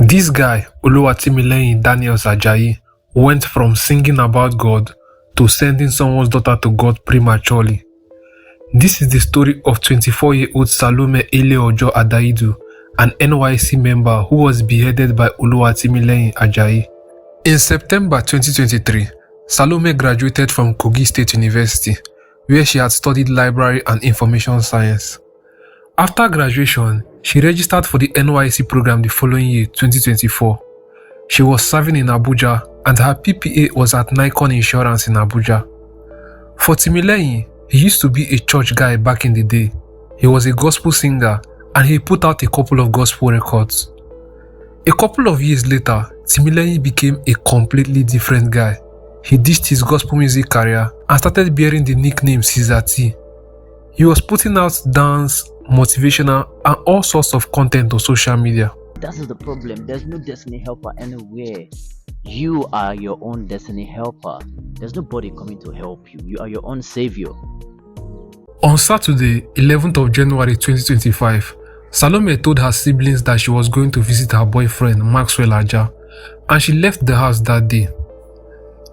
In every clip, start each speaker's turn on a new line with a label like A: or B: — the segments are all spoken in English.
A: This guy, Oluwatimileyin Daniels Ajayi, went from singing about God to sending someone's daughter to God prematurely. This is the story of 24-year-old Salome Eleojo Adaidu, an NYSC member who was beheaded by Oluwatimileyin Ajayi. In September 2023, Salome graduated from Kogi State University, where she had studied library and information science. After graduation, she registered for the NYSC program the following year, 2024. She was serving in Abuja and her PPA was at Nikon Insurance in Abuja. For Timileyin, he used to be a church guy back in the day. He was a gospel singer and he put out a couple of gospel records. A couple of years later, Timileyin became a completely different guy. He ditched his gospel music career and started bearing the nickname Caesar T. He was putting out dance, motivational, and all sorts of content on social media.
B: That is the problem. There's no destiny helper anywhere. You are your own destiny helper. There's nobody coming to help you. You are your own savior.
A: On Saturday, 11th of January 2025, Salome told her siblings that she was going to visit her boyfriend Maxwell Aja, and she left the house that day.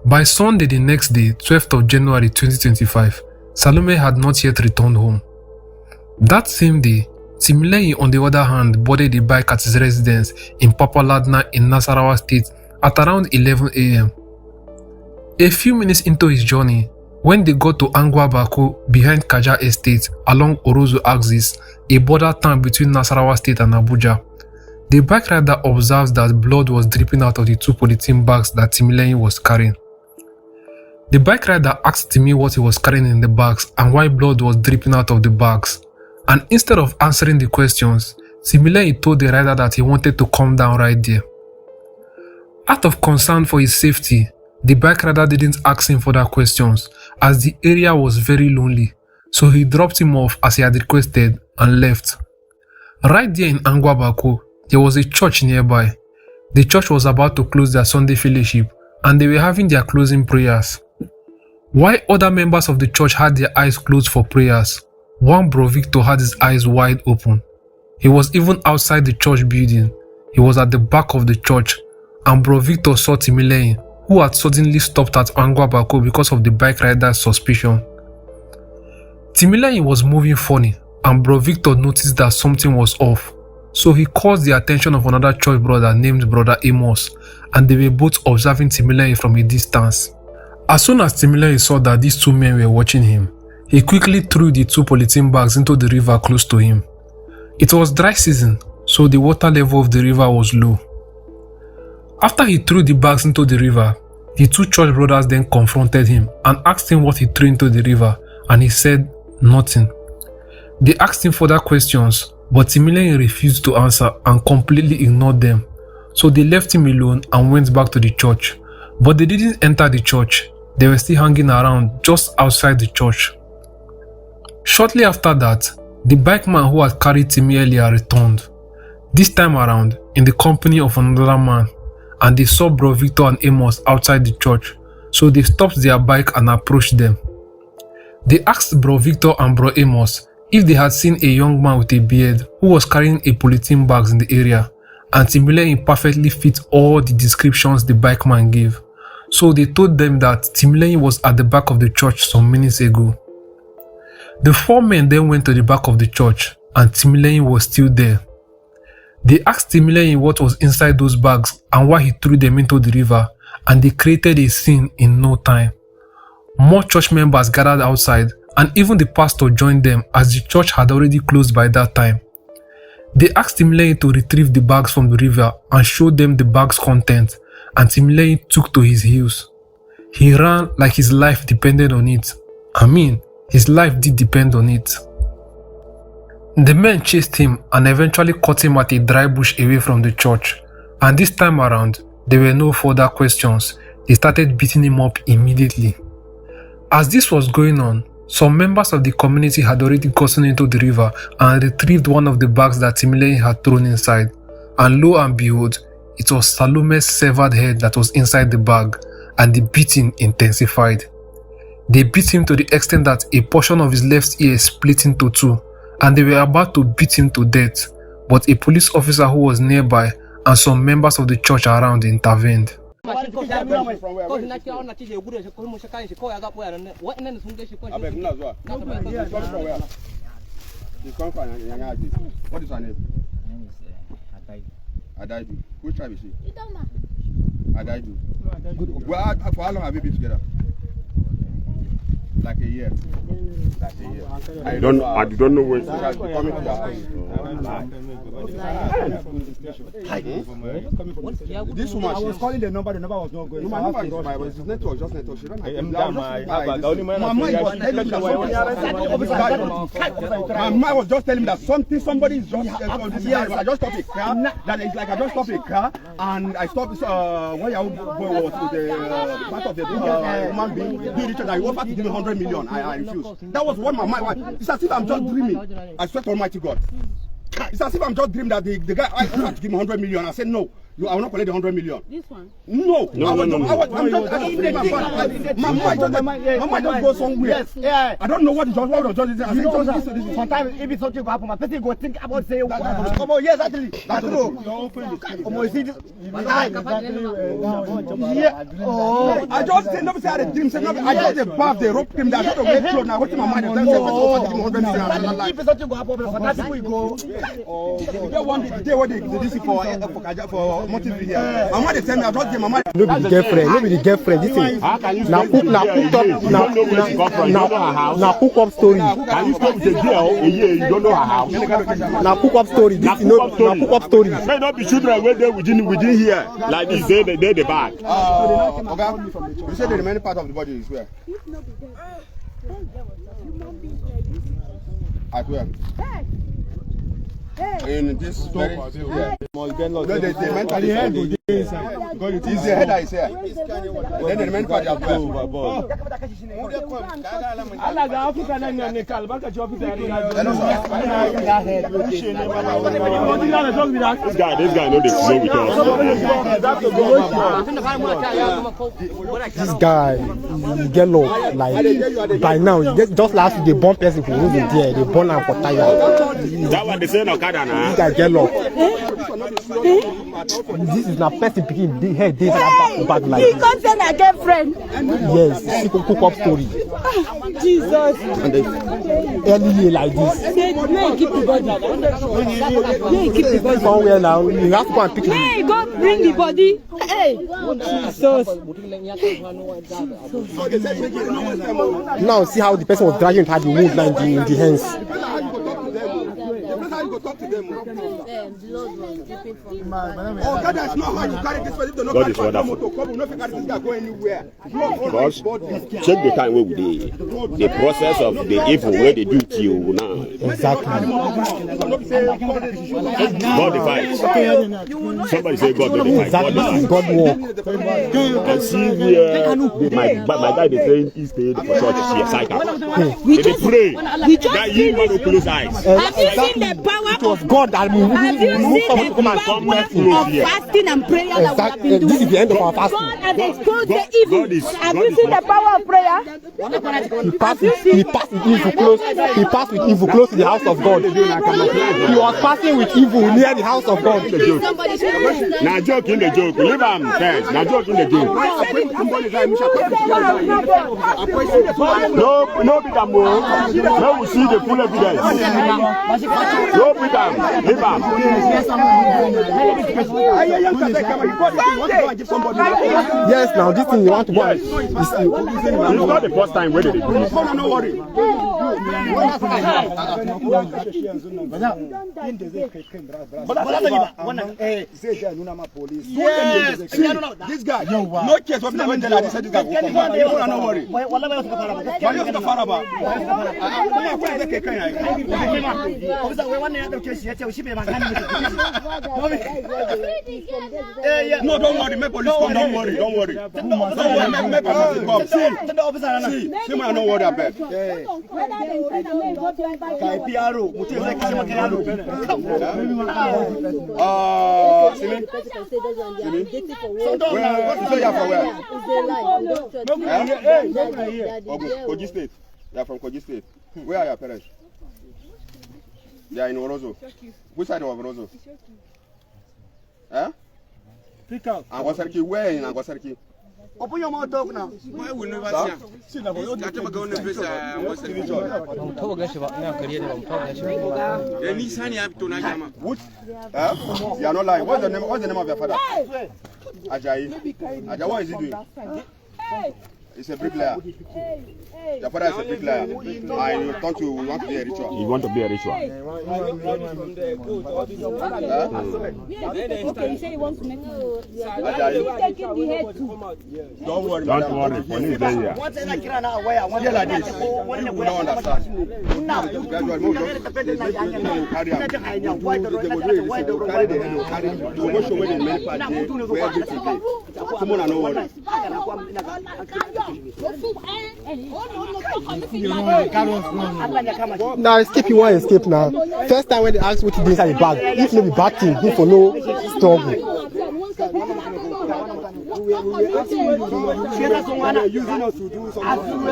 A: By Sunday the next day, 12th of January 2025, Salome had not yet returned home. That same day, Timileyin on the other hand boarded a bike at his residence in Papaladna in Nasarawa State at around 11 a.m. A few minutes into his journey, when they got to Angwa-Bako behind Kaja Estate along Orozo axis, a border town between Nasarawa State and Abuja, the bike rider observes that blood was dripping out of the two polythene bags that Timileyin was carrying. The bike rider asked Timi what he was carrying in the bags and why blood was dripping out of the bags. And instead of answering the questions, Timileyin told the rider that he wanted to calm down right there. Out of concern for his safety, the bike rider didn't ask him further questions as the area was very lonely, so he dropped him off as he had requested and left. Right there in Angwa-Bako, there was a church nearby. The church was about to close their Sunday fellowship and they were having their closing prayers. While other members of the church had their eyes closed for prayers, one Bro Victor had his eyes wide open. He was even outside the church building. He was at the back of the church, and Bro Victor saw Timileyin, who had suddenly stopped at Angwa-Bako because of the bike rider's suspicion. Timileyin was moving funny, and Bro Victor noticed that something was off, so he called the attention of another church brother named Brother Amos, and they were both observing Timileyin from a distance. As soon as Timileyin saw that these two men were watching him, he quickly threw the two polythene bags into the river close to him. It was dry season, so the water level of the river was low. After he threw the bags into the river, the two church brothers then confronted him and asked him what he threw into the river, and he said nothing. They asked him further questions, but Timileyin refused to answer and completely ignored them, so they left him alone and went back to the church. But they didn't enter the church. They were still hanging around just outside the church. Shortly after that, the bikeman who had carried Timi earlier returned, this time around in the company of another man, and they saw Bro Victor and Amos outside the church, so they stopped their bike and approached them. They asked Bro Victor and Bro Amos if they had seen a young man with a beard who was carrying a polythene bags in the area, and Timileyin perfectly fit all the descriptions the bikeman gave. So they told them that Timileyin was at the back of the church some minutes ago. The four men then went to the back of the church and Timileyin was still there. They asked Timileyin what was inside those bags and why he threw them into the river, and they created a scene in no time. More church members gathered outside and even the pastor joined them as the church had already closed by that time. They asked Timileyin to retrieve the bags from the river and showed them the bags' content, and Timileyin took to his heels. He ran like his life depended on it. His life did depend on it. The men chased him and eventually caught him at a dry bush away from the church, and this time around, there were no further questions. They started beating him up immediately. As this was going on, some members of the community had already gotten into the river and retrieved one of the bags that Timileyin had thrown inside, and lo and behold, it was Salome's severed head that was inside the bag, and the beating intensified. They beat him to the extent that a portion of his left ear split into two, and they were about to beat him to death, but a police officer who was nearby and some members of the church around intervened.
C: What is her name? Adaidu. Which tribe is she? Adaidu. Well, for how long have you been together? Like a year. Like a year. I don't know when she has been coming to your house. This woman,
D: I was calling the number was not going.
C: My network, just network. She ran my mind was just telling me that somebody is just I just stopped a car. That is like I just stopped a car and I stopped when your boy was with the part of the human being doing each other. He offered to give me 100 million. I refused. That was what my mind. It's as if I'm just dreaming. I swear to Almighty God. It's as if I'm just dreaming that the guy I offered to give me 100 million. I said no. I will not collect the 100 million. This one? No. My mind just goes somewhere.
D: Yes, yeah.
C: I don't know what the judge was just. I think
D: sometimes if it's something happen, my person go think about say, come on, yes, actually. That's true.
C: I just said nobody had a dream. I just the bath, they roped him. That's not the way clothes. Now, what's in my mind? If it's something go happen, for that we go. They want the day what they did this for motive here. My mother tell me I just give my mother.
D: No be the girlfriend. This thing. Now cook up story.
E: Can you stay with the girl a year? You don't know her house.
D: Now cook up story. This is no cook up story.
E: May not be children when they within here like this. They the back.
C: Okay. You said the remaining part of the body is where? At where? In this very yeah. No, the mental head is the head that is here. Then the mental part is
E: This guy know the flow with
D: us. This guy get low like by now. Just last week they born person who was there. They born am for tire.
E: That one they say no.
D: This guy get low. This is not person picking the head. This back like.
F: He comes and a girlfriend.
D: Yes, she could cook up story.
F: Jesus.
D: Early like this.
F: May keep the body. May keep the body.
D: Somewhere now, you have to go and pick it.
F: Hey, go bring the body. Hey, Jesus.
D: Now see how the person was dragging had the wound in the hands.
C: Oh, God, that's not how you carry this person.
E: God is wonderful. Because check the time where we did. The process of the evil where they do to you now.
D: Exactly.
E: God the fight. Somebody say God the fight.
D: Exactly. God walk.
E: And see where my guy they saying he stayed for church. She is cited. They pray that he man open his eyes.
F: Have you seen the power of
D: God that
F: have you seen the power of fasting and prayer that we have been doing?
D: This is the end of our fasting.
F: God has exposed the evil. Have you seen the power of prayer?
D: He passed with evil close. He passed with evil close to the house of God. He was passing with evil near the house of God.
E: Now joke in the joke. Leave him first. Now joke in the joke. No, big more. Now we see the full evidence. No, big leave him.
D: Yes, now this thing you want to buy.
E: It's not the first time where they do this.
C: No worry. Yes. This guy, no case of the window. This guy will come. No worry. No, don't worry. Make police come. Don't worry. Don't worry. Make police come. See, man, don't worry about it. Kogi State. They are from Kogi State. Where are your parents? They are in Orozo. Which side of Orozo? Huh? Angosarki, where in Angosarki?
G: Open your mouth talk now.
C: Why will never see? You are not lying. What's the name of your father? Ajayi. Ajayi, what is he doing? He's a bricklayer. Your father is a bricklayer. And you want to be a ritual.
E: You want to be a ritual?
F: Okay, you say you want to make
C: Don't worry.
E: Police there here.
C: Like this. You will not understand.
D: Now escape, you want escape now. First time when they ask what you do inside the bag, if no be bad thing, if for no struggle.
C: Using us to do something.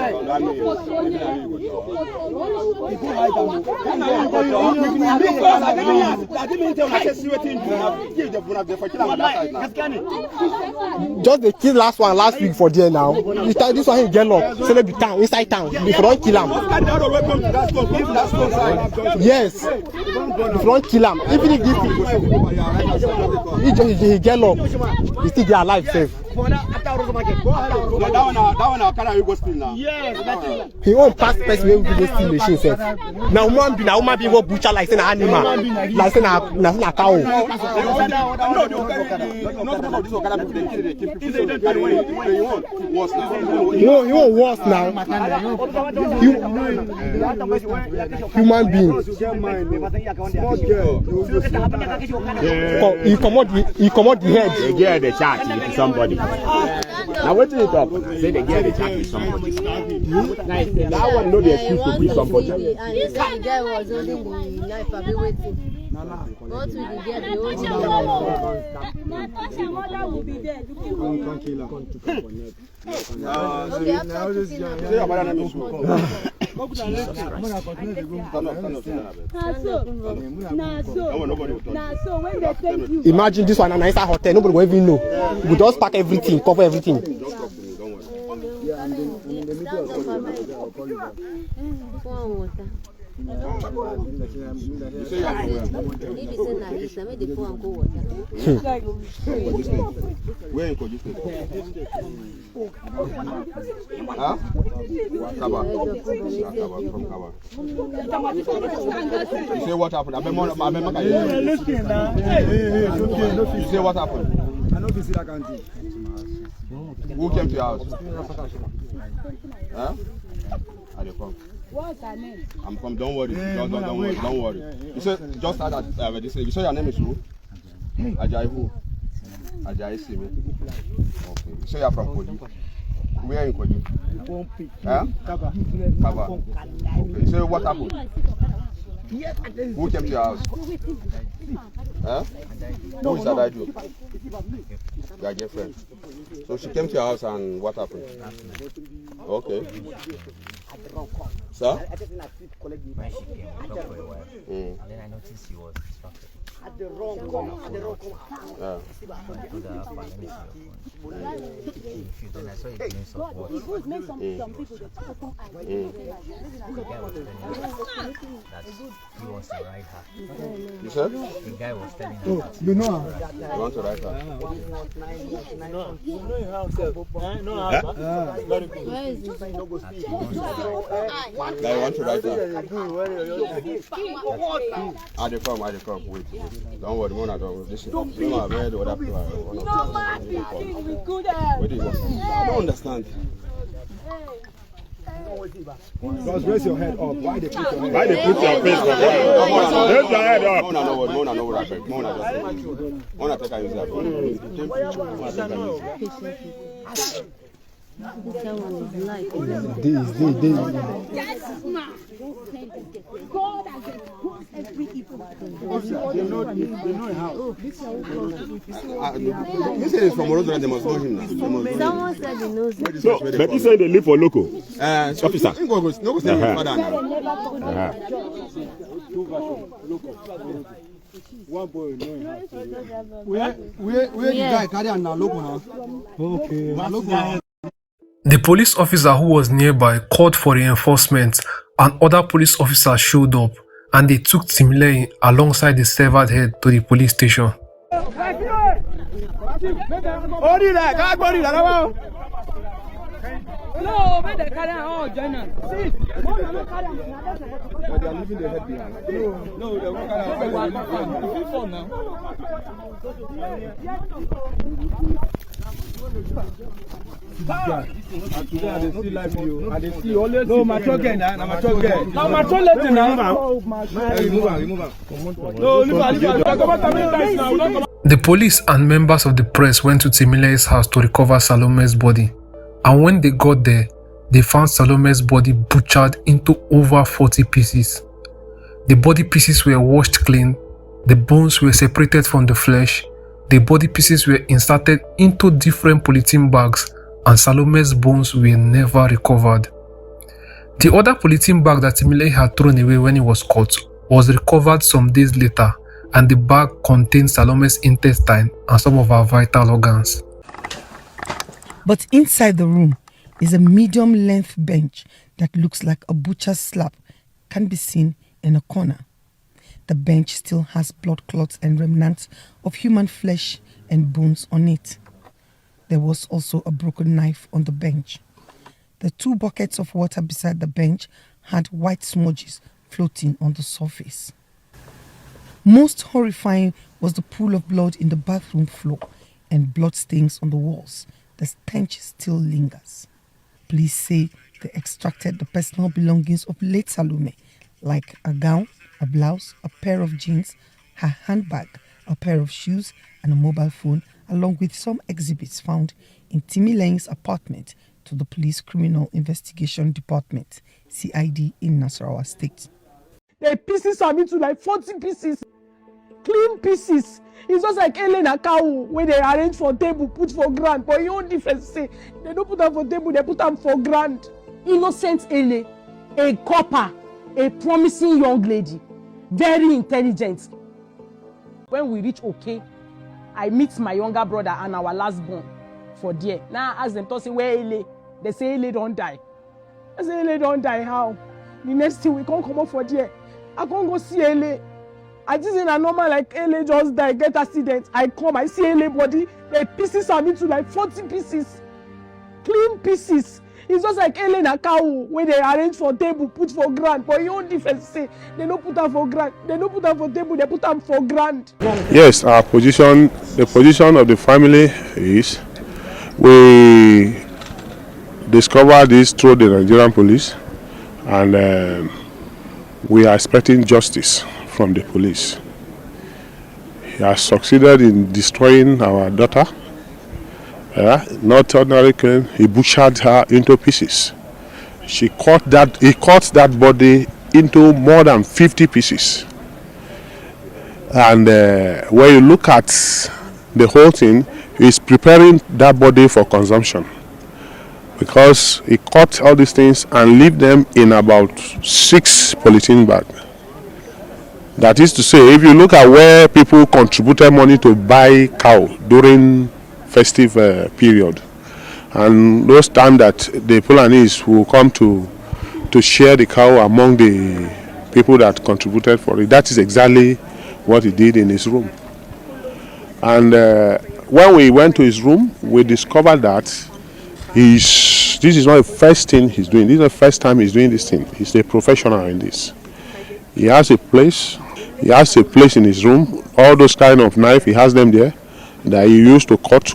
D: Just the kill last week for there now. This one he get up, so they be town, inside town. If you don't kill him. Yes. If you don't kill him, even if he get up, he still get alive safe. He won't pass person when we go steal machine safe. Now woman be what butcher like say na animal, like say na cow. He won't worse now. Human being. He come out the head.
E: They get the chat with somebody. Now what do you talk? Say they get the chat with somebody. That one know the excuse to beat somebody.
H: And the guy was holding the knife and be waiting. What will he get? The old
F: your mother will be there.
C: Don't kill her.
H: Okay, after
C: say your mother name is
F: so when they take you.
D: Imagine this one an nicer hotel, nobody will even know. We just pack everything, cover everything.
C: Don't talk to me, don't worry. You say you are where in Kogi State? Huh? Kaba. From Kaba. You say what happened? You say what happened? I know this is a country. Who came to your house? Huh? Are you from?
F: What's her name?
C: I'm from. Don't worry. Don't worry. You say just that. You say your name is who? Ajayi who? Ajayi Simi. Okay. You say you're from Kogi. Where in Kogi? Huh? Kaba. Okay. You say what happened? Who came to your house? Huh? Who is Adaidu? Your girlfriend. So she came to your house and what happened? Okay. Sir?
I: When she came, I talked for a while. And then I noticed she was distracted.
G: At the wrong corner.
I: Yeah. Then I saw a glimpse of what.
F: Some people that
I: he wants to ride her.
C: You said?
I: The guy was telling her.
D: You know her?
C: You want to ride her?
H: Where is this?
C: Now you want to ride her? Are they come? Wait. Don't worry, Mona, don't listen. Don't where the other people are. Where do you go? I don't understand.
D: Just raise your head up. Why they put your head?
E: Why they put your face? Raise your head up.
C: Mona, no worry. Mona, take her use that.
H: Someone is like
F: God has exposed every evil.
C: They know how. You said it's from Orozora, they must know him now.
H: someone said he knows it.
E: So, but you say they live for local. Officer.
C: No go say his father now.
G: One boy, where the guy carry and now look now. Okay.
A: The police officer who was nearby called for reinforcements and other police officers showed up and they took Timileyin alongside the severed head to the police station.
F: No, when they carry all join us. See,
C: but they are leaving the head behind. No, they won't carry out.
F: now.
C: And today I see live you. I see always. No, my truck again. Now my truck again.
F: Now my truck left now.
C: Remove her.
F: No, leave her.
A: The police and members of the press went to Timileyin's house to recover Salome's body. And when they got there, they found Salome's body butchered into over 40 pieces. The body pieces were washed clean, the bones were separated from the flesh, the body pieces were inserted into different polythene bags, and Salome's bones were never recovered. The other polythene bag that Timileyin had thrown away when he was caught was recovered some days later, and the bag contained Salome's intestine and some of her vital organs.
J: But inside the room is a medium-length bench that looks like a butcher's slab, can be seen in a corner. The bench still has blood clots and remnants of human flesh and bones on it. There was also a broken knife on the bench. The 2 buckets of water beside the bench had white smudges floating on the surface. Most horrifying was the pool of blood in the bathroom floor and blood stains on the walls. The stench still lingers. Police say they extracted the personal belongings of late Salome, like a gown, a blouse, a pair of jeans, her handbag, a pair of shoes, and a mobile phone, along with some exhibits found in Timileyin's apartment to the Police Criminal Investigation Department, CID, in Nasarawa State.
F: The pieces are into like 40 pieces. Clean pieces. It's just like Elena cow where they arrange for table, put for grand. But your own difference say they don't put them for table, they put them for grand. Innocent Ele, a copper, a promising young lady, very intelligent. When we reach okay, I meet my younger brother and our last born for there. Now I ask them to say where Ele. They say Ele don't die. I say Ele don't die how? The next thing we can't come up for there. I can't go see Ele. I just in a normal like Ele just die, get accident. I come, I see Ele body, the pieces are into like 40 pieces. Clean pieces. It's just like Ele na cow where they arrange for table, put for grand. But your own difference say they don't put them for grand. They don't put them for table, they put them for grand.
K: Yes, our position, the position of the family is we discovered this through the Nigerian police, and we are expecting justice from the police. He has succeeded in destroying our daughter. Not ordinary killing, he butchered her into pieces. He cut that body into more than 50 pieces. And when you look at the whole thing, he's preparing that body for consumption, because he cut all these things and leave them in about 6 polythene bags. That is to say, if you look at where people contributed money to buy cow during festive period, and those time that the Fulanis will come to share the cow among the people that contributed for it, that is exactly what he did in his room. And when we went to his room, we discovered that this is not the first thing he's doing. This is the first time he's doing this thing. He's a professional in this. He has a place. He has a place in his room. All those kind of knife, he has them there that he used to cut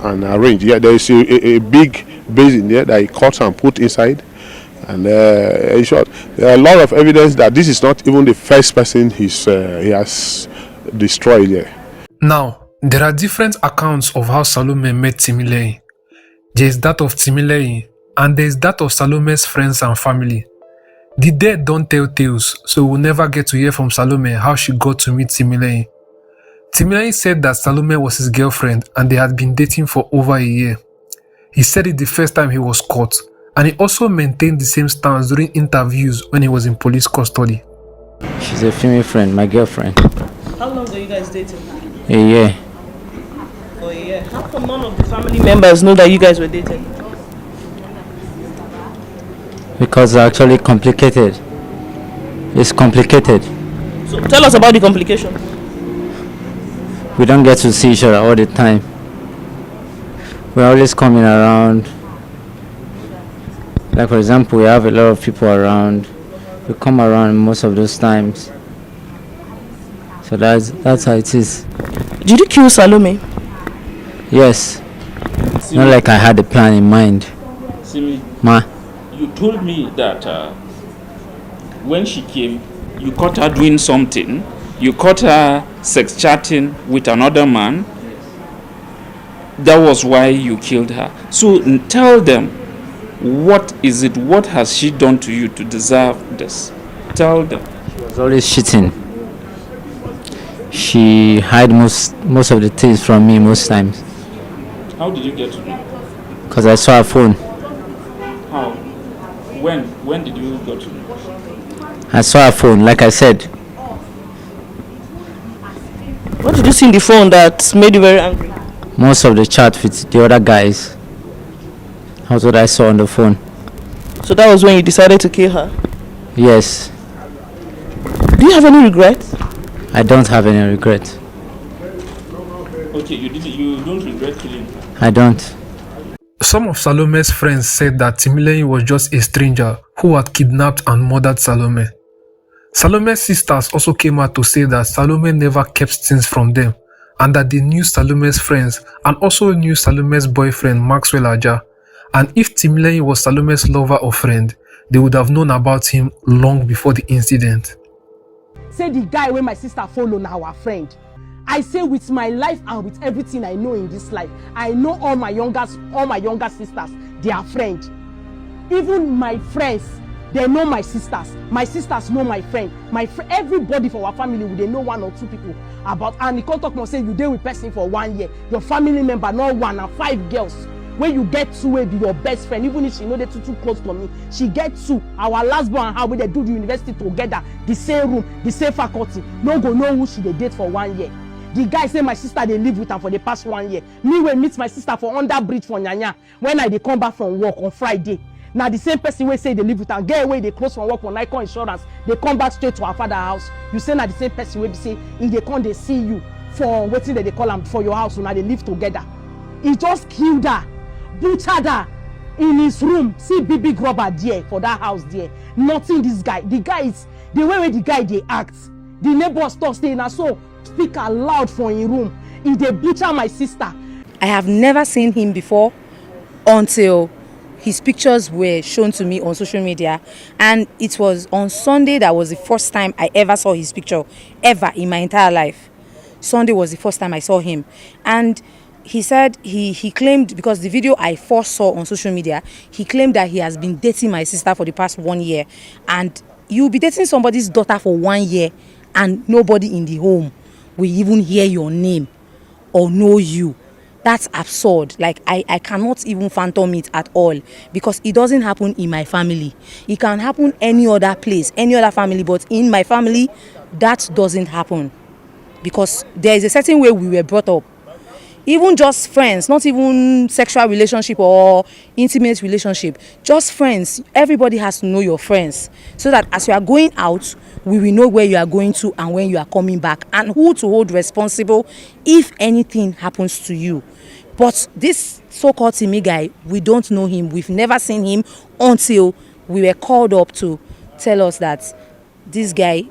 K: and arrange. Yeah, there is a big basin there that he cuts and put inside. And in short, there are a lot of evidence that this is not even the first person he has destroyed there.
A: Now, there are different accounts of how Salome met Timileyin. There is that of Timileyin, and there is that of Salome's friends and family. The dead don't tell tales, so we'll never get to hear from Salome how she got to meet Timileyin. Timileyin said that Salome was his girlfriend and they had been dating for over a year. He said it the first time he was caught, and he also maintained the same stance during interviews when he was in police custody.
I: She's a female friend, my girlfriend.
L: How long are you guys dating?
I: A year.
L: For a year. How come none of the family members know that you guys were dating?
I: Because it's actually complicated. It's complicated.
L: So tell us about the complication.
I: We don't get to see each other all the time. We're always coming around. Like for example, we have a lot of people around. We come around most of those times. So that's how it is.
L: Did you kill Salome?
I: Yes. Not like I had a plan in mind.
M: Simi,
I: Ma.
M: you told me that when she came, you caught her doing something. You caught her sex chatting with another man. That was why you killed her. So tell them, what is it? What has she done to you to deserve this? Tell them.
I: She was always cheating. She hid most of the things from me most times.
M: How did you get to know?
I: Because I saw her phone.
M: How? When did you go to know?
I: I saw her phone, like I said.
L: What did you see in the phone that made you very angry?
I: Most of the chat with the other guys. That's what I saw on the phone.
L: So that was when you decided to kill her?
I: Yes.
L: Do you have any regrets?
I: I don't have any regret.
M: Okay, you don't regret killing her?
I: I don't.
A: Some of Salome's friends said that Timileyin was just a stranger who had kidnapped and murdered Salome. Salome's sisters also came out to say that Salome never kept things from them and that they knew Salome's friends and also knew Salome's boyfriend Maxwell Ajayi. And if Timileyin was Salome's lover or friend, they would have known about him long before the incident.
F: Say the guy where my sister follow now our friend. I say with my life and with everything I know in this life, I know all my younger sisters, they are friends. Even my friends, they know my sisters. My sisters know my friend. Everybody for our family, they know one or two people about. And the contact must say you deal with person for 1 year. Your family member, not one and 5 girls. When you get two, will be your best friend. Even if she know they too close to me, she get two. Our last born and how we they do the university together, the same room, the same faculty. No go know who she they date for 1 year. The guy say my sister they live with her for the past 1 year. Me will meet my sister for under bridge for Nyanya when they come back from work on Friday. Now the same person will say they live with her, get away, they close from work for Nikon Insurance, they come back straight to her father's house. You say now the same person will be say if they come they see you for waiting that they call them for your house, so now they live together. He just killed her, butchered her in his room. See big rubber there for that house there. Nothing this guy. The guy is the way the guy they act. The neighbors stop staying and so speak aloud for his room. If they butcher my sister.
N: I have never seen him before until his pictures were shown to me on social media, and it was on Sunday that was the first time I ever saw his picture ever in my entire life. Sunday was the first time I saw him, and he said he claimed, because the video I first saw on social media, he claimed that he has been dating my sister for the past 1 year, and you'll be dating somebody's daughter for 1 year and nobody in the home will even hear your name or know you. That's absurd. Like I cannot even fathom it at all, because it doesn't happen in my family. It can happen any other place, any other family, but in my family that doesn't happen, because there is a certain way we were brought up. Even just friends, not even sexual relationship or intimate relationship, just friends. Everybody has to know your friends, so that as you are going out, we will know where you are going to and when you are coming back, and who to hold responsible if anything happens to you. But this so-called Timmy guy, we don't know him. We've never seen him until we were called up to tell us that this guy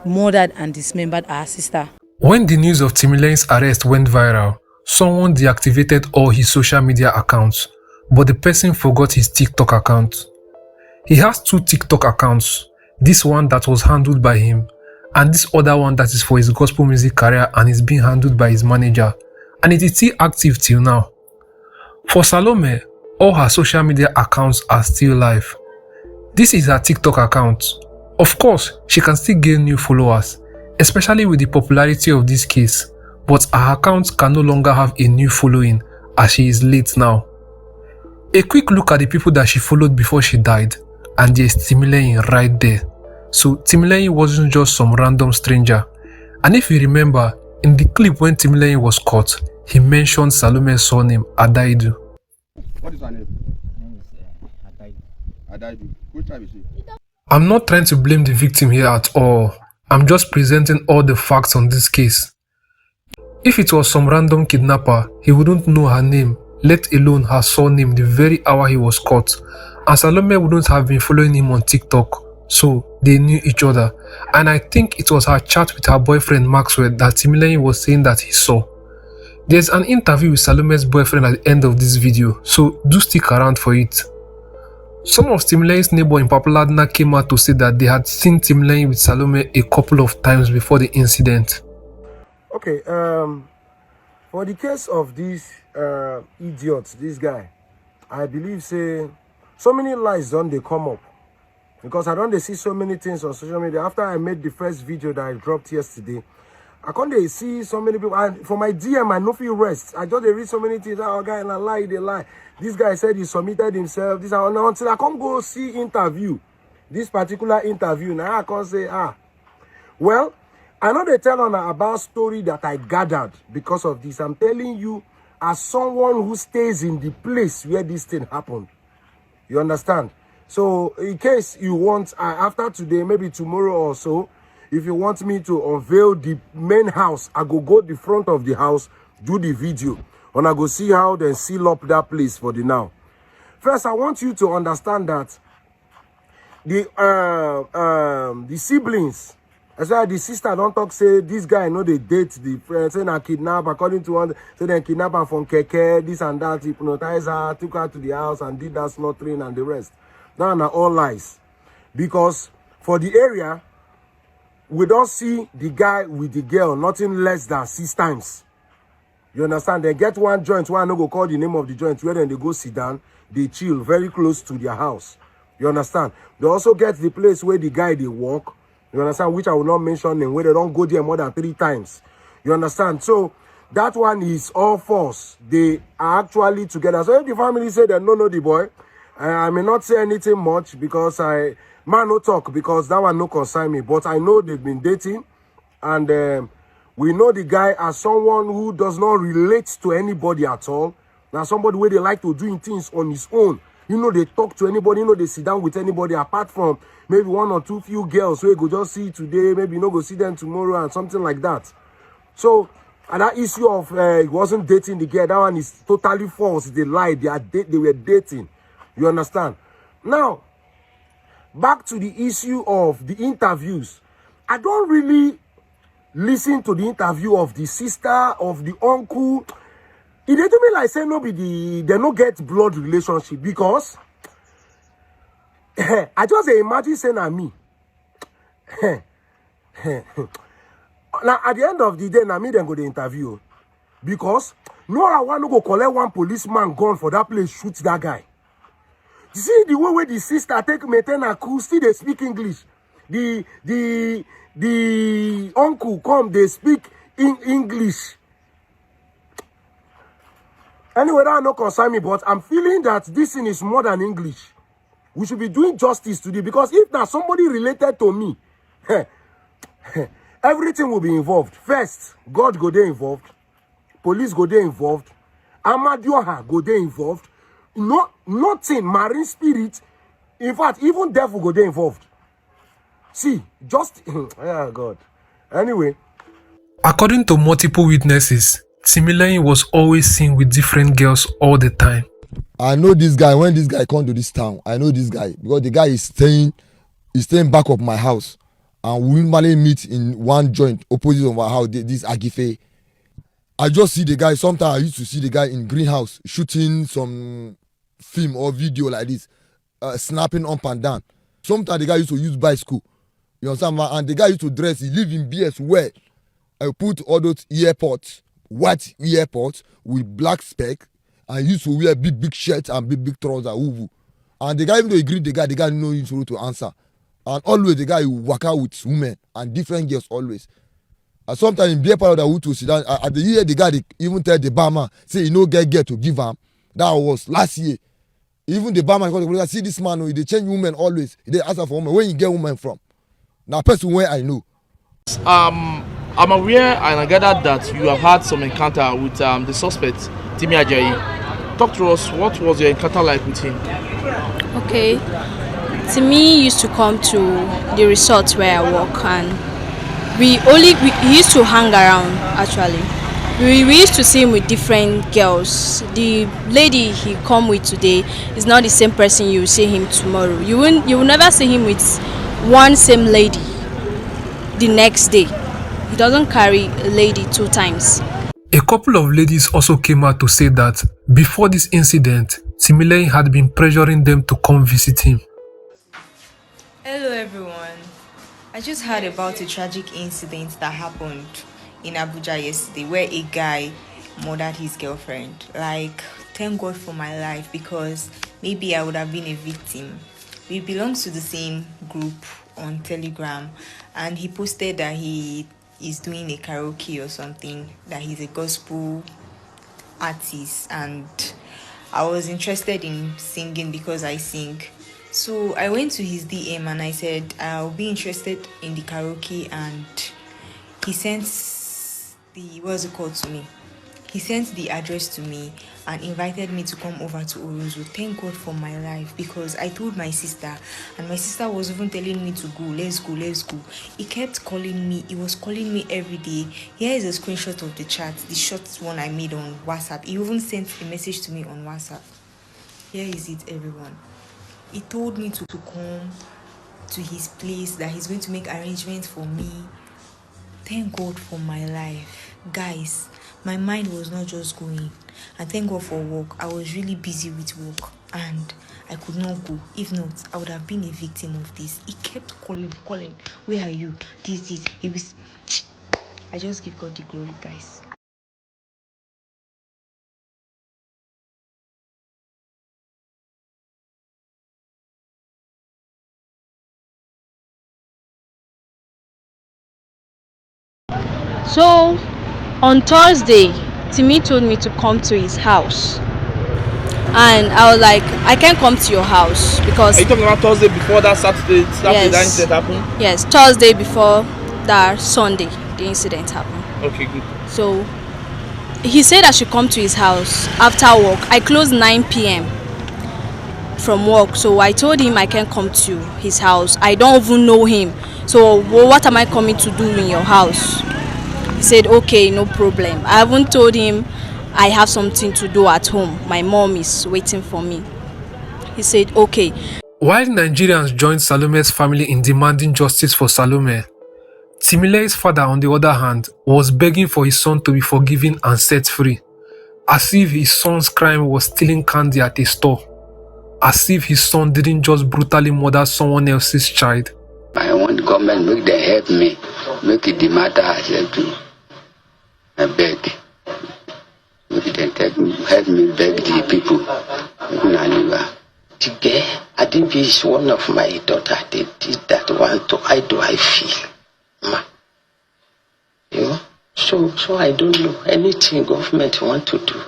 N: murdered and dismembered our sister.
A: When the news of Timileyin's arrest went viral, someone deactivated all his social media accounts, but the person forgot his TikTok account. He has 2 TikTok accounts, this one that was handled by him, and this other one that is for his gospel music career and is being handled by his manager, and it is still active till now. For Salome, all her social media accounts are still live. This is her TikTok account. Of course, she can still gain new followers, especially with the popularity of this case, but her account can no longer have a new following as she is late now. A quick look at the people that she followed before she died, and there is Timileyin right there. So Timileyin wasn't just some random stranger. And if you remember, in the clip when Timileyin was caught, he mentioned Salome's surname, Adaidu.
C: What is her name? Adaidu. Which tribe is she?
A: I'm not trying to blame the victim here at all. I'm just presenting all the facts on this case. If it was some random kidnapper, he wouldn't know her name, let alone her surname the very hour he was caught. And Salome wouldn't have been following him on TikTok, so they knew each other. And I think it was her chat with her boyfriend Maxwell that Timileyin was saying that he saw. There's an interview with Salome's boyfriend at the end of this video, so do stick around for it. Some of Timileyin's neighbor in Papaladna came out to say that they had seen Timileyin with Salome a couple of times before the incident.
O: Okay, for the case of this idiot, this guy, I believe say so many lies don't they come up, because I don't see so many things on social media. After I made the first video that I dropped yesterday, I can't see so many people, and for my DM I no feel rest. I just read so many things. Oh, guy, and I lie, they lie. This guy said he submitted himself. This and until I can't go see interview, this particular interview. Now I can't say well, I know they tell on about story that I gathered because of this. I'm telling you, as someone who stays in the place where this thing happened. You understand? So in case you want, after today, maybe tomorrow or so, if you want me to unveil the main house, I go the front of the house, do the video, and I go see how they seal up that place for the now. First, I want you to understand that the siblings, as well, the sister don't talk say this guy know they date the friend, say na kidnap, according to one, say they kidnap her from Keke, this and that, hypnotize her, took her to the house and did that slaughtering and the rest. Now are all lies. Because for the area, we don't see the guy with the girl nothing less than 6 times. You understand? They get one joint, one no go call the name of the joint, where then they go sit down, they chill very close to their house. You understand? They also get the place where the guy they walk. You understand? Which I will not mention name, where they don't go there more than 3 times. You understand? So that one is all false. They are actually together. So if the family say they don't know the boy, I may not say anything much because man no talk, because that one no concern me. But I know they've been dating, and we know the guy as someone who does not relate to anybody at all. Now somebody where they like to doing things on his own. You know, they talk to anybody, you know, they sit down with anybody apart from maybe 1 or 2 few girls who you go just see today, maybe you know go see them tomorrow and something like that. So, and that issue of he wasn't dating the girl, that one is totally false. They lied. They were dating. You understand? Now, back to the issue of the interviews. I don't really listen to the interview of the sister, of the uncle. It did to me like say no be they no get blood relationship, because I just imagine saying na me. Now at the end of the day, na me then go the interview, because no one no go collect one policeman gun for that place shoot that guy. You see the way where the sister take maintain her cool, still they speak English. The uncle come, they speak in English. Anyway, that no concern me, but I'm feeling that this thing is more than English. We should be doing justice today, because if now somebody related to me, everything will be involved. First, God go there involved. Police go there involved. Amadioha go there involved. No, nothing, marine spirit. In fact, even devil go there involved. See, just, yeah, God. Anyway.
A: According to multiple witnesses, Timileyin was always seen with different girls all the time.
P: I know this guy. When this guy come to this town, I know this guy because the guy is staying back of my house, and we normally meet in one joint opposite of my house. This Agife. I just see the guy. Sometimes I used to see the guy in greenhouse shooting some film or video like this, snapping up and down. Sometimes the guy used to use bicycle. You understand? And the guy used to dress. He live in BS well. I put all those earpods, white earpods with black spec, and he used to wear big shirts and big trousers. And the guy, even though he greet the guy didn't know him to answer. And always the guy will work out with women and different girls always. And sometimes in beer parlor that we to sit down, at the year the guy they even tell the barman, say he no get to give him. That was last year. Even the barman called the police, see this man, they change women always. They ask for women. Where you get women from? Now person where I know.
Q: I'm aware and I gathered that you have had some encounter with the suspect, Timi Ajayi. Talk to us, what was your encounter like with him?
R: Okay, Timi used to come to the resort where I work, and he used to hang around actually. We used to see him with different girls. The lady he come with today is not the same person you will see him tomorrow. You will never see him with one same lady the next day. He doesn't carry a lady 2 times.
A: A couple of ladies also came out to say that before this incident, Timileyin had been pressuring them to come visit him.
S: Hello everyone. I just heard about a tragic incident that happened in Abuja yesterday where a guy murdered his girlfriend. Like, thank God for my life, because maybe I would have been a victim. We belong to the same group on Telegram, and he posted that he is doing a karaoke or something, that he's a gospel artist, and I was interested in singing because I sing. So I went to his DM and I said I'll be interested in the karaoke, and he sent He sent the address to me and invited me to come over to Orozo. Thank God for my life, because I told my sister, and my sister was even telling me to go, let's go. He kept calling me. He was calling me every day. Here is a screenshot of the chat, the short one I made on WhatsApp. He even sent a message to me on WhatsApp. Here is it, everyone. He told me to come to his place, that he's going to make arrangements for me. Thank God for my life. Guys, my mind was not just going. And thank God for work. I was really busy with work and I could not go. If not, I would have been a victim of this. He kept calling. Where are you? This. He was... I just give God the glory, guys.
R: So on Thursday, Timi told me to come to his house, and I was like, I can't come to your house because...
Q: Are you talking about Thursday before that Saturday that incident happened?
R: Yes, Thursday before that Sunday the incident happened.
Q: Okay, good.
R: So he said I should come to his house after work. I closed 9 p.m. from work, so I told him I can't come to his house. I don't even know him, so what am I coming to do in your house? He said, okay, no problem. I haven't told him I have something to do at home. My mom is waiting for me. He said, okay.
A: While Nigerians joined Salome's family in demanding justice for Salome, Timileyin's father, on the other hand, was begging for his son to be forgiven and set free, as if his son's crime was stealing candy at a store, as if his son didn't just brutally murder someone else's child.
T: I want government make them help me, make it the matter acceptable. I beg. Make them help me beg the people. The girl, I think is one of my daughter. They did that one to how do I feel? Ma. You know? So I don't know anything government want to do.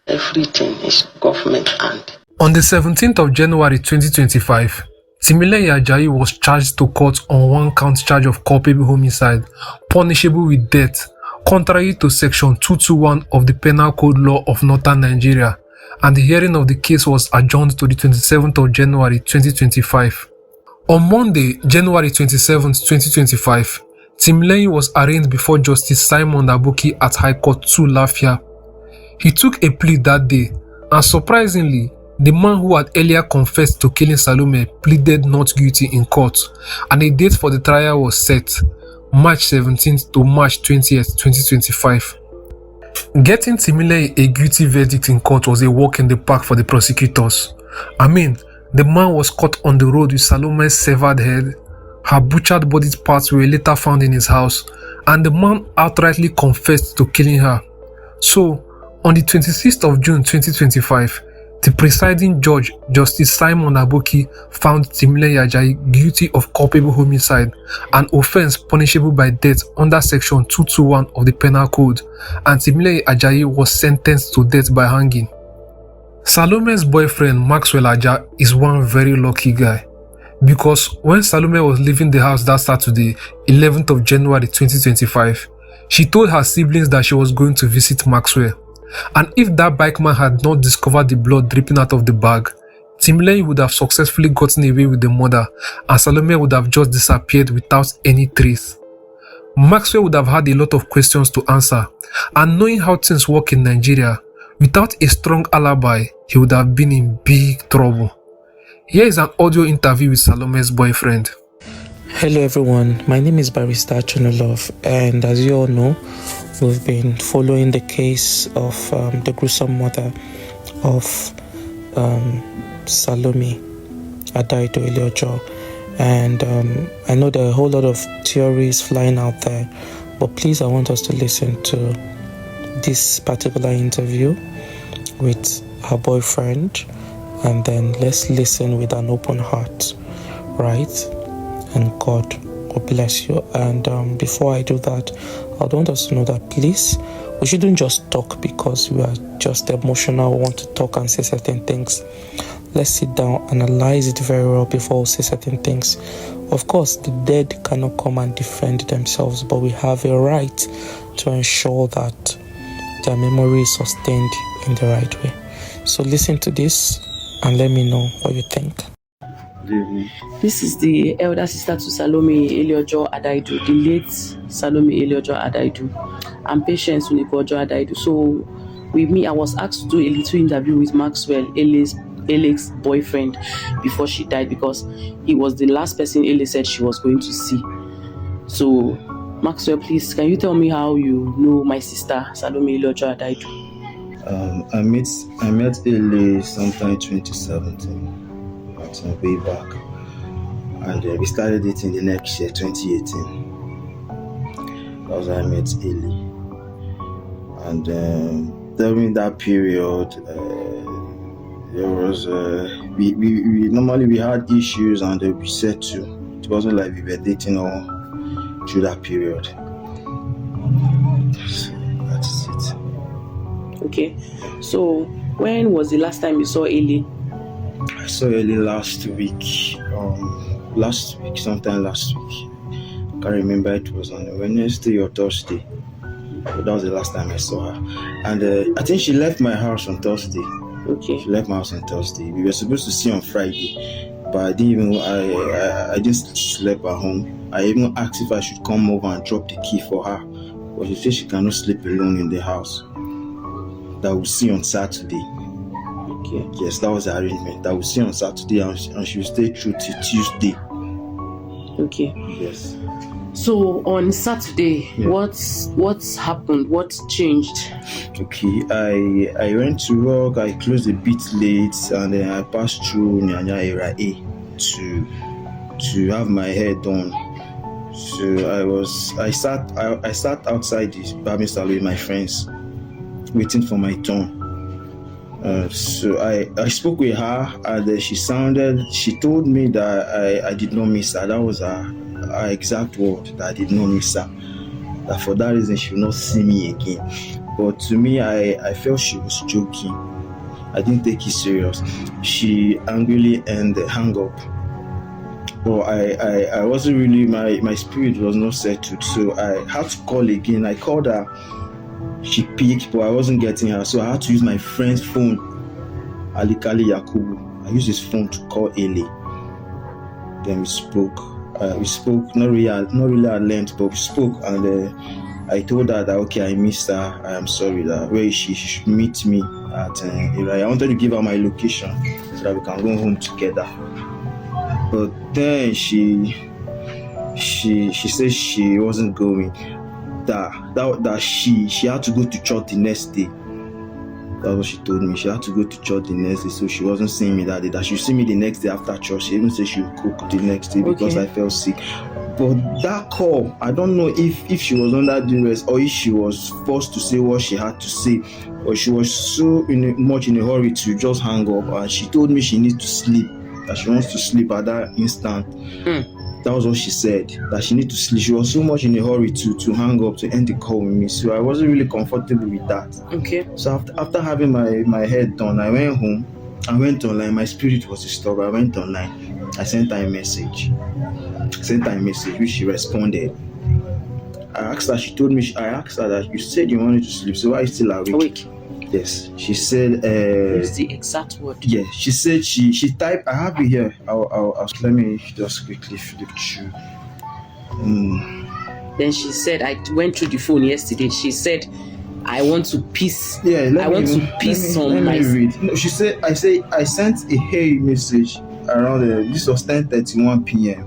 T: Everything is government hand.
A: On the 17th of January 2025, Timileyin Ajayi was charged to court on 1-count charge of culpable homicide, punishable with death, contrary to Section 221 of the Penal Code Law of Northern Nigeria, and the hearing of the case was adjourned to the 27th of January 2025. On Monday, January 27, 2025, Timileyin was arraigned before Justice Simon Aboki at High Court 2 Lafia. He took a plea that day, and surprisingly, the man who had earlier confessed to killing Salome pleaded not guilty in court, and a date for the trial was set, March 17th to March 20th, 2025. Getting Timileyin a guilty verdict in court was a walk in the park for the prosecutors. The man was caught on the road with Salome's severed head. Her butchered body parts were later found in his house, and the man outrightly confessed to killing her. So, on the 26th of June 2025, the presiding judge, Justice Simon Aboki, found Timileyin Ajayi guilty of culpable homicide, an offense punishable by death under Section 221 of the Penal Code, and Timileyin Ajayi was sentenced to death by hanging. Salome's boyfriend, Maxwell Aja, is one very lucky guy, because when Salome was leaving the house that Saturday, 11th of January 2025, She told her siblings that she was going to visit Maxwell, and if that bike man had not discovered the blood dripping out of the bag, Timileyin would have successfully gotten away with the murder and Salome would have just disappeared without any trace. Maxwell would have had a lot of questions to answer, and knowing how things work in Nigeria, without a strong alibi, he would have been in big trouble. Here is an audio interview with Salome's boyfriend.
U: Hello everyone, my name is Barrister Chunolov, and as you all know, we've been following the case of the gruesome murder of Salome Adaidu Eleojo, and I know there are a whole lot of theories flying out there, but please, I want us to listen to this particular interview with her boyfriend, and then let's listen with an open heart, right? And God will bless you. And before I do that, I want us to know that please, we shouldn't just talk because we are just emotional, we want to talk and say certain things. Let's sit down, analyze it very well before we say certain things. Of course, the dead cannot come and defend themselves, but we have a right to ensure that their memory is sustained in the right way. So listen to this and let me know what you think.
L: This is the elder sister to Salome Eleojo Adaidu, the late Salome Eleojo Adaidu, and Patience Unikojo Adaidu. So with me, I was asked to do a little interview with Maxwell, Ele's boyfriend, before she died, because he was the last person Ele said she was going to see. So Maxwell, please, can you tell me how you know my sister Salome Eleojo Adaidu?
V: I met Ele sometime in 2017. Way back, and we started dating the next year, 2018. That was when I met Eli, and during that period, there was we normally had issues and we settled. It wasn't like we were dating all through that period. So that's it.
L: Okay, so when was the last time you saw Eli?
V: I saw Eli last week, sometime last week. I can't remember, it was on a Wednesday or Thursday. But that was the last time I saw her. And I think she left my house on Thursday.
L: Okay.
V: She left my house on Thursday. We were supposed to see on Friday, but I didn't sleep at home. I even asked if I should come over and drop the key for her. But she said she cannot sleep alone in the house. That we'll see on Saturday.
L: Okay.
V: Yes, that was the arrangement. That we'll see on Saturday and she will stay through till Tuesday.
L: Okay.
V: Yes.
L: So on Saturday, yeah. What's happened? What changed?
V: Okay, I went to work. I closed a bit late, and then I passed through Nyanya Area A to have my hair done. So I sat outside the barbing salon with my friends, waiting for my turn. So I spoke with her, and she told me that I did not miss her. That was her exact word, that I did not miss her. That for that reason she will not see me again. But to me, I felt she was joking. I didn't take it serious. She angrily hung up. But I wasn't really, my spirit was not settled. So I had to call again. I called her. She picked, but I wasn't getting her, so I had to use my friend's phone, Alikali Yakubu. I used his phone to call Eli. Then we spoke. Not really at length, but we spoke, and I told her that okay, I missed her. I am sorry. That where is she? She should meet me at Ira. I wanted to give her my location so that we can go home together. But then she said she wasn't going. That she had to go to church the next day. That's what she told me. She had to go to church the next day, so she wasn't seeing me that day. That she would see me the next day after church. She even said she would cook the next day because I felt sick. But that call, I don't know if she was under duress or if she was forced to say what she had to say, or she was so much in a hurry to just hang up. And she told me she needs to sleep, that she wants to sleep at that instant. That was what she said, that she needed to sleep. She was so much in a hurry to hang up, to end the call with me. So I wasn't really comfortable with that.
L: Okay.
V: So after having my head done, I went home. I went online. My spirit was disturbed. I went online. I sent her a message. Which she responded. I asked her, she told me, I asked her that you said you wanted to sleep, so why are you still awake? Yes, she said.
L: What's the exact word?
V: Yeah, she said she typed. I have it here. Let me just quickly flip through.
L: Then she said, I went through the phone yesterday. She said, I want to piss.
V: Yeah,
L: I want to piss on my.
V: Let me read. No, she said, I sent a hey message around. This was 10:31 p.m.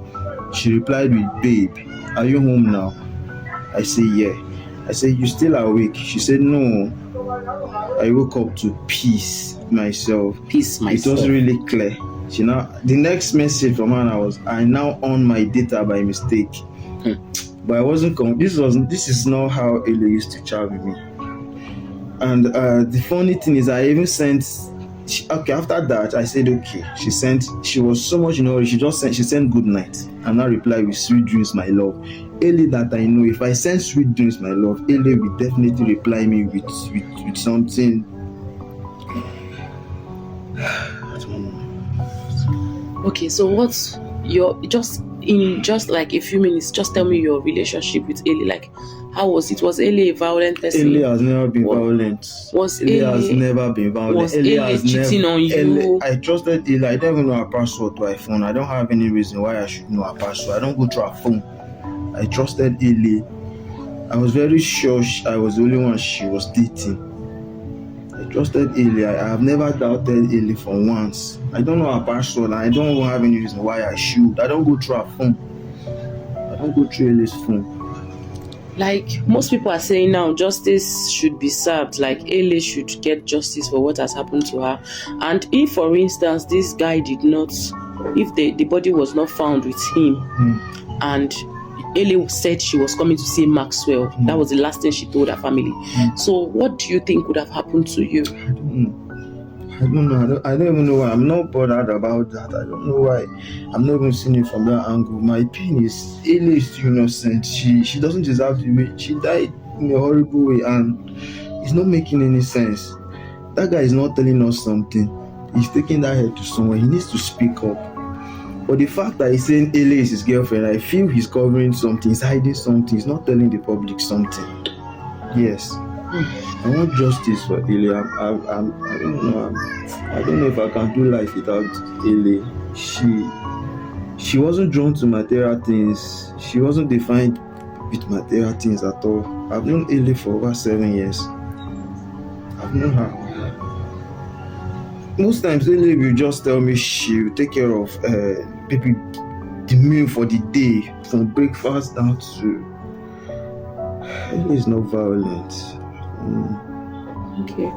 V: She replied with, babe, are you home now? I say, yeah. I said, you still awake? She said, no. I woke up to piss myself.
L: Piss myself.
V: It was really clear. The next message from her was, I now on my data by mistake. But I wasn't. This is not how Ele used to chat with me. And the funny thing is, I even sent. After that, I said okay. She was so much in a hurry. She sent good night, and I replied with sweet dreams, my love. Ele that I know, if I send sweet dreams, my love, Ele will definitely reply me with something.
L: Okay, so what's your just like a few minutes? Just tell me your relationship with Ele. Like, how was it? Was Ele a violent person?
V: Ele has never been violent. Ele has never been violent.
L: Was Ele cheating on you?
V: I trusted Ele. I don't even know her password to her phone. I don't have any reason why I should know her password. I don't go through her phone. I trusted Ele. I was very sure I was the only one she was dating. I trusted Ele. I have never doubted Ele for once. I don't know her password, and I don't even have any reason why I should. I don't go through her phone. I don't go through Ele's phone.
L: Like most people are saying now, justice should be served. Like Ele should get justice for what has happened to her. And if, for instance, this guy did not, if the body was not found with him, and Ele said she was coming to see Maxwell, that was the last thing she told her family. So what do you think would have happened to you?
V: I don't know. I don't even know why. I'm not bothered about that. I don't know why. I'm not even seeing it from that angle. My pain is Ele is too innocent. She doesn't deserve to be. She died in a horrible way, and it's not making any sense. That guy is not telling us something. He's taking that head to someone. He needs to speak up. But the fact that he's saying Ele is his girlfriend, I feel he's covering something. He's hiding something. He's not telling the public something. Yes. I want justice for Ele. I don't know. I don't know if I can do life without Ele. She wasn't drawn to material things. She wasn't defined with material things at all. I've known Ele for over 7 years. I've known her. Most times Ele will just tell me she will take care of maybe the meal for the day, from breakfast down to. Ele is not violent.
L: Okay.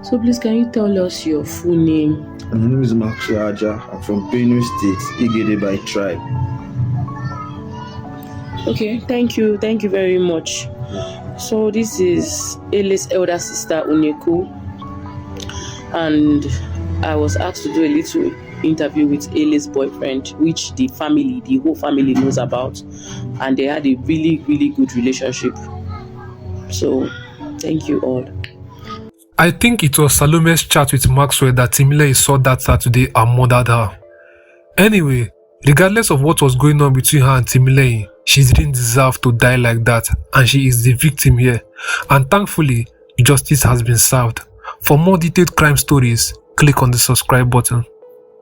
L: So please, can you tell us your full name?
V: My name is Maxwell Aja. I'm from Benue State, Igede by tribe.
L: Okay, thank you very much. So this is Ele's elder sister Onyeko, and I was asked to do a little interview with Ele's boyfriend, which the whole family knows about, and they had a really, really good relationship. So thank you all.
A: I think it was Salome's chat with Maxwell that Timileyin saw that Saturday and murdered her. Anyway, regardless of what was going on between her and Timileyin, she didn't deserve to die like that, and she is the victim here. And thankfully, justice has been served. For more detailed crime stories, click on the subscribe button.